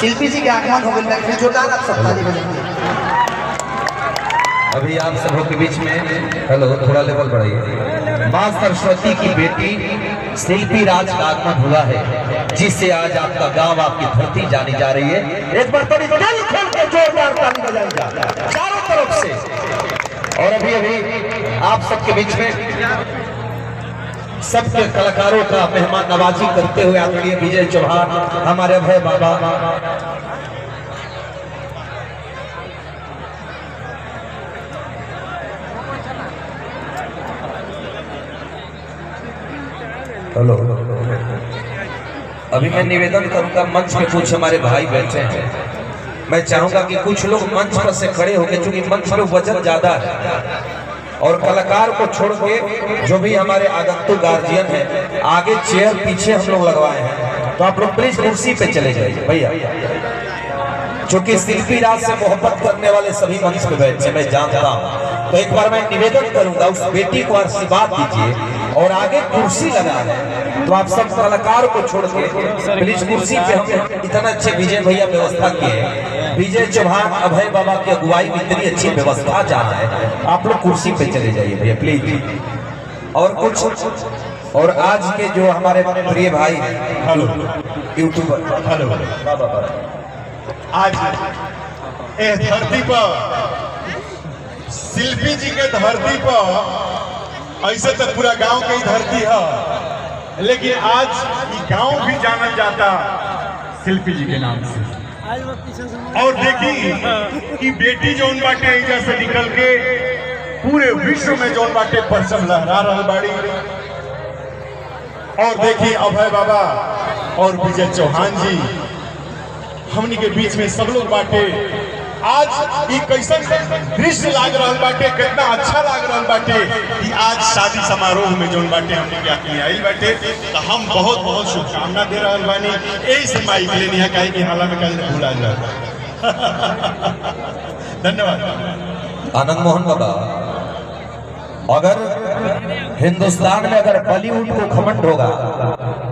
शिल्पी जी के आगमन हो गए, जोरदार आप सब ताली बजाएंगे। अभी आप सबों के बीच में हेलो थोड़ा लेवल बढ़ाइए। माँ सरस्वती की बेटी शिल्पी राज का आगमन हुआ है, जिससे आज आपका गांव, आपकी धरती जानी जा रही है। एक बार थोड़ी दिल खोल के जोरदार ताली बजाई जा चारों तरफ से। और अभी अभी आप सबके बीच में सबके कलाकारों का मेहमान नवाजी करते हुए आदरणीय विजय चौहान, हमारे अभय बाबा, हेलो। अभी मैं निवेदन करूंगा, मंच पे कुछ हमारे भाई बैठे हैं, मैं चाहूंगा कि कुछ लोग मंच पर से खड़े होकर, क्योंकि मंच पे वजन ज्यादा है और कलाकार को छोड़ के जो भी हमारे आगंतुक गार्जियन हैं, आगे चेयर पीछे हम लोग लगवाए हैं, तो आप लोग प्लीज कुर्सी पे चले जाइए भैया। क्योंकि शिल्पी राज से मोहब्बत करने वाले सभी मंच पे बैठे मैं जानता हूँ। तो एक बार मैं निवेदन करूंगा, उस बेटी को आशीर्वाद दीजिए और आगे कुर्सी लगा है, तो आप सब कलाकार को छोड़ के प्लीज कुर्सी पे। हम इतना अच्छे विजय भैया व्यवस्था किए, विजय चौहान अभय बाबा की अगुवाई में इतनी अच्छी व्यवस्था जहाँ है, आप लोग कुर्सी पे चले जाइए भैया प्लीज। और कुछ और आज के जो हमारे प्रिय भाई यूट्यूबर, आज धरती पर शिल्पी जी के धरती पर, ऐसे तो पूरा गांव की धरती है, लेकिन आज ये गांव भी जाना जाता शिल्पी जी के नाम से। और देखी कि बेटी जोन बाटे एजा से निकल के पूरे विश्व में जोन बाटे परचम लहरा रहा बाड़ी। और देखी अभय बाबा और विजय चौहान जी हमनी के बीच में सब लोग बाटे। आज ये कैसा दृश्य लाग रहा बाटे, कितना अच्छा लाग रहा बाटे कि आज शादी समारोह में जोन बाटे हमने क्या किया आई बाटे। तो हम बहुत बहुत शुभकामना दे रहा बानी, यही से माइक लेनी है कहीं कि हाला में कल भूला जाए। धन्यवाद। आनंद मोहन बाबा, अगर हिंदुस्तान में अगर बॉलीवुड को घमंड होगा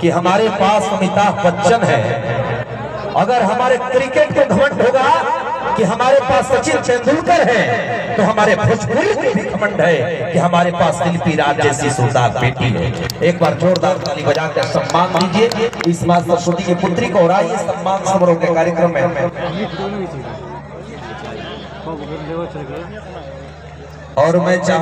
कि हमारे पास अमिताभ बच्चन है, अगर हमारे क्रिकेट को घमंड होगा कि हमारे पास सचिन तेंदुलकर है, तो हमारे भोजपुरी को भी घमंड है कि हमारे पास शिल्पी राज जैसी सुंदर बेटी है। एक बार जोरदार ताली बजाकर सम्मान दीजिए इस मां सरस्वती की पुत्री को। और आइए सम्मान समारोह के कार्यक्रम में और मैं